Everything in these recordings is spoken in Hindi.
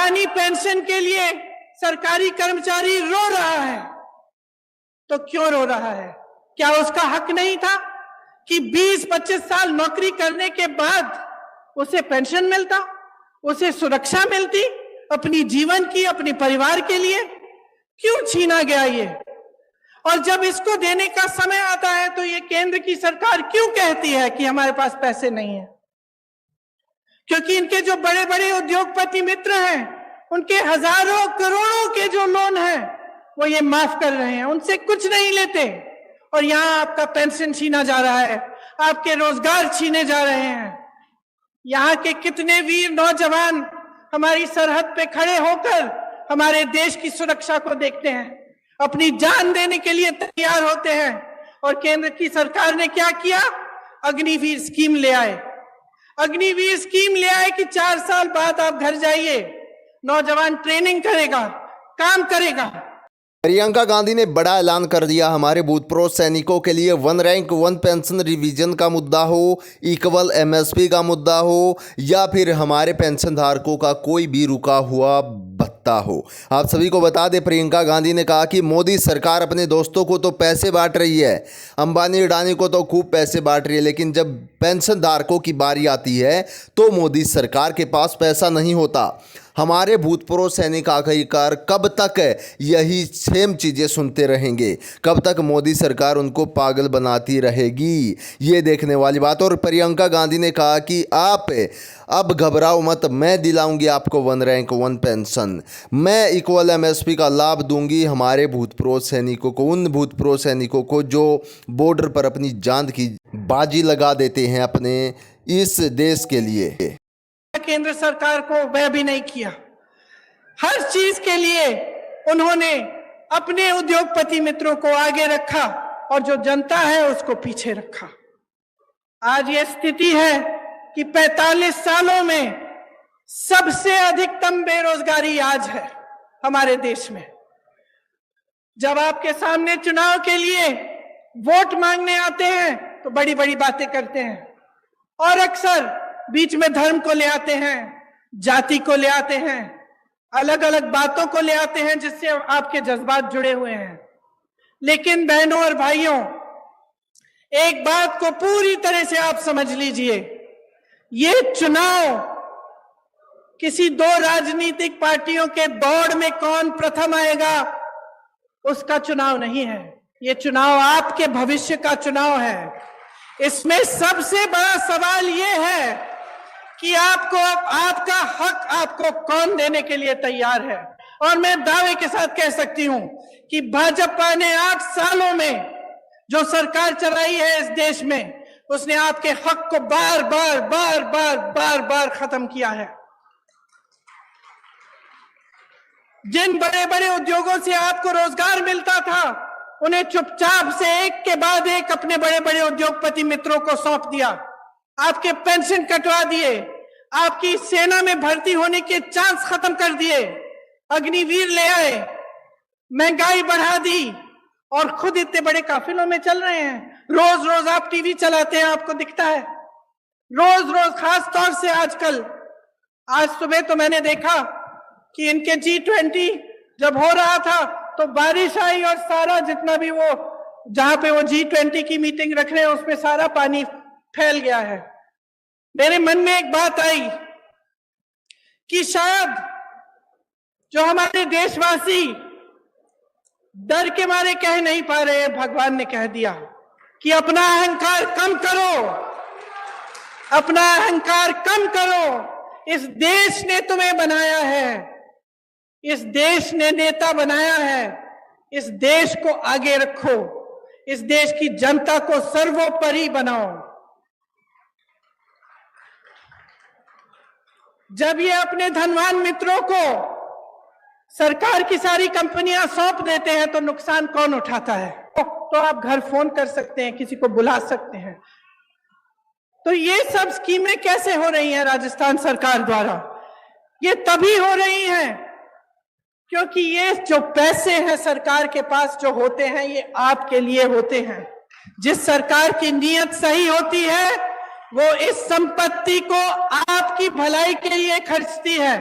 पुरानी पेंशन के लिए सरकारी कर्मचारी रो रहा है। तो क्यों रो रहा है? क्या उसका हक नहीं था कि 20-25 साल नौकरी करने के बाद उसे पेंशन मिलता, उसे सुरक्षा मिलती अपनी जीवन की, अपने परिवार के लिए? क्यों छीना गया ये? और जब इसको देने का समय आता है तो ये केंद्र की सरकार क्यों कहती है कि हमारे पास पैसे नहीं है? क्योंकि इनके जो बड़े बड़े उद्योगपति मित्र हैं, उनके हजारों करोड़ों के जो लोन हैं वो ये माफ कर रहे हैं, उनसे कुछ नहीं लेते। और यहां आपका पेंशन छीना जा रहा है, आपके रोजगार छीने जा रहे हैं। यहाँ के कितने वीर नौजवान हमारी सरहद पे खड़े होकर हमारे देश की सुरक्षा को देखते हैं, अपनी जान देने के लिए तैयार होते हैं। और केंद्र की सरकार ने क्या किया? अग्निवीर स्कीम ले आए। अग्निवीर स्कीम ले आए कि 4 साल बाद आप घर जाइए, नौजवान ट्रेनिंग करेगा, काम करेगा। प्रियंका गांधी ने बड़ा ऐलान कर दिया, हमारे भूतपूर्व सैनिकों के लिए 1 रैंक 1 पेंशन रिवीजन का मुद्दा हो, इक्वल एमएसपी का मुद्दा हो, या फिर हमारे पेंशन धारकों का कोई भी रुका हुआ भत्ता हो। आप सभी को बता दें, प्रियंका गांधी ने कहा कि मोदी सरकार अपने दोस्तों को तो पैसे बांट रही है, अंबानी अडानी को तो खूब पैसे बांट रही है, लेकिन जब पेंशन धारकों की बारी आती है तो मोदी सरकार के पास पैसा नहीं होता। हमारे भूतपूर्व सैनिक आखिरकार कब तक यही सेम चीज़ें सुनते रहेंगे? कब तक मोदी सरकार उनको पागल बनाती रहेगी? ये देखने वाली बात। और प्रियंका गांधी ने कहा कि आप अब घबराओ मत, मैं दिलाऊंगी आपको 1 रैंक 1 पेंशन, मैं इक्वल एमएसपी का लाभ दूंगी हमारे भूतपूर्व सैनिकों को, उन भूतपूर्व सैनिकों को जो बॉर्डर पर अपनी जान की बाजी लगा देते हैं अपने इस देश के लिए। केंद्र सरकार को वह भी नहीं किया। हर चीज के लिए उन्होंने अपने उद्योगपति मित्रों को आगे रखा और जो जनता है उसको पीछे रखा। आज ये स्थिति है कि 45 सालों में सबसे अधिकतम बेरोजगारी आज है हमारे देश में। जब आपके सामने चुनाव के लिए वोट मांगने आते हैं तो बड़ी बड़ी बातें करते हैं और अक्सर बीच में धर्म को ले आते हैं, जाति को ले आते हैं, अलग अलग बातों को ले आते हैं जिससे आपके जज्बात जुड़े हुए हैं। लेकिन बहनों और भाइयों, एक बात को पूरी तरह से आप समझ लीजिए, ये चुनाव किसी 2 राजनीतिक पार्टियों के दौड़ में कौन प्रथम आएगा उसका चुनाव नहीं है। ये चुनाव आपके भविष्य का चुनाव है। इसमें सबसे बड़ा सवाल ये है कि आपको आपका हक आपको कौन देने के लिए तैयार है। और मैं दावे के साथ कह सकती हूं कि भाजपा ने 8 सालों में जो सरकार चलाई है इस देश में, उसने आपके हक को बार बार खत्म किया है। जिन बड़े बड़े उद्योगों से आपको रोजगार मिलता था, उन्हें चुपचाप से एक के बाद एक अपने बड़े बड़े उद्योगपति मित्रों को सौंप दिया। आपके पेंशन कटवा दिए, आपकी सेना में भर्ती होने के चांस खत्म कर दिए, अग्निवीर ले आए, महंगाई बढ़ा दी और खुद इतने बड़े काफिलों में चल रहे हैं। रोज रोज आप टीवी चलाते हैं, आपको दिखता है रोज रोज, खास तौर से आजकल। आज सुबह तो मैंने देखा कि इनके G20 जब हो रहा था तो बारिश आई और सारा जितना भी वो जहां पे वो G20 की मीटिंग रख रहे हैं उसमें सारा पानी फैल गया है। मेरे मन में एक बात आई कि शायद जो हमारे देशवासी डर के मारे कह नहीं पा रहे हैं, भगवान ने कह दिया कि अपना अहंकार कम करो, अपना अहंकार कम करो। इस देश ने तुम्हें बनाया है, इस देश ने नेता बनाया है, इस देश को आगे रखो, इस देश की जनता को सर्वोपरि बनाओ। जब ये अपने धनवान मित्रों को सरकार की सारी कंपनियां सौंप देते हैं तो नुकसान कौन उठाता है? तो आप घर फोन कर सकते हैं, किसी को बुला सकते हैं। तो ये सब स्कीमें कैसे हो रही हैं राजस्थान सरकार द्वारा? ये तभी हो रही हैं क्योंकि ये जो पैसे हैं सरकार के पास जो होते हैं, ये आपके लिए होते हैं। जिस सरकार की नीयत सही होती है वो इस संपत्ति को आपकी भलाई के लिए खर्चती है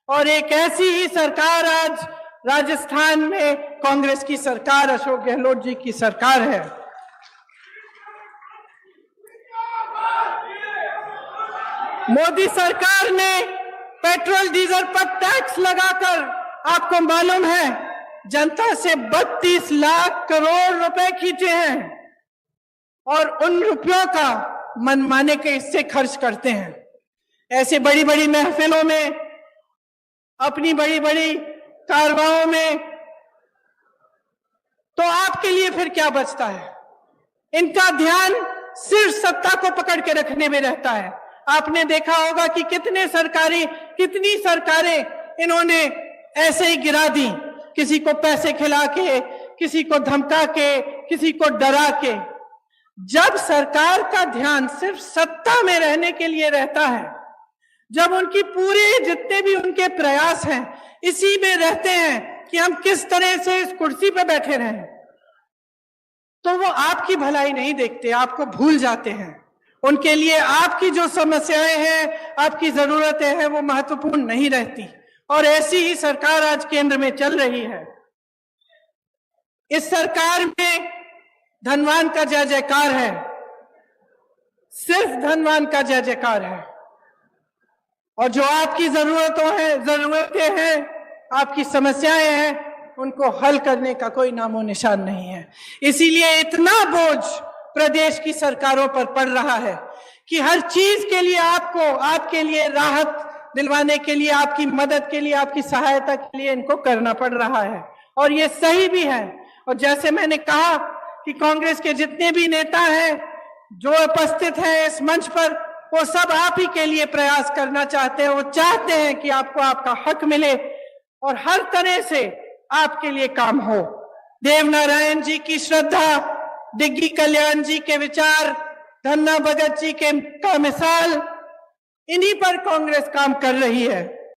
और एक ऐसी ही सरकार आज राजस्थान में कांग्रेस की सरकार, अशोक गहलोत जी की सरकार है। मोदी सरकार ने पेट्रोल डीजल पर टैक्स लगाकर, आपको मालूम है, जनता से 32 लाख करोड़ रुपए खींचे हैं और उन रुपयों का मनमाने के हिस्से खर्च करते हैं। ऐसे बड़ी बड़ी महफिलों में, अपनी बड़ी बड़ी कारवाओं में, तो आपके लिए फिर क्या बचता है? इनका ध्यान सिर्फ सत्ता को पकड़ के रखने में रहता है। आपने देखा होगा कि कितनी सरकारें इन्होंने ऐसे ही गिरा दी, किसी को पैसे खिला के, किसी को धमका के, किसी को डरा के। जब सरकार का ध्यान सिर्फ सत्ता में रहने के लिए रहता है, जब उनकी पूरे जितने भी उनके प्रयास हैं इसी में रहते हैं कि हम किस तरह से इस कुर्सी पे बैठे रहें, तो वो आपकी भलाई नहीं देखते, आपको भूल जाते हैं। उनके लिए आपकी जो समस्याएं हैं, आपकी जरूरतें हैं, वो महत्वपूर्ण नहीं रहती। और ऐसी ही सरकार आज केंद्र में चल रही है। इस सरकार में धनवान का जय जयकार है, सिर्फ धनवान का जय जयकार है। और जो आपकी जरूरतें हैं, आपकी समस्याएं हैं, उनको हल करने का कोई नामो निशान नहीं है। इसीलिए इतना बोझ प्रदेश की सरकारों पर पड़ रहा है कि हर चीज के लिए आपको, आपके लिए राहत दिलवाने के लिए, आपकी मदद के लिए, आपकी सहायता के लिए इनको करना पड़ रहा है। और ये सही भी है। और जैसे मैंने कहा कि कांग्रेस के जितने भी नेता हैं जो उपस्थित हैं इस मंच पर, वो सब आप ही के लिए प्रयास करना चाहते हैं। वो चाहते हैं कि आपको आपका हक मिले और हर तरह से आपके लिए काम हो। देवनारायण जी की श्रद्धा, डिग्गी कल्याण जी के विचार, धन्ना भगत जी का मिसाल, इन्हीं पर कांग्रेस काम कर रही है।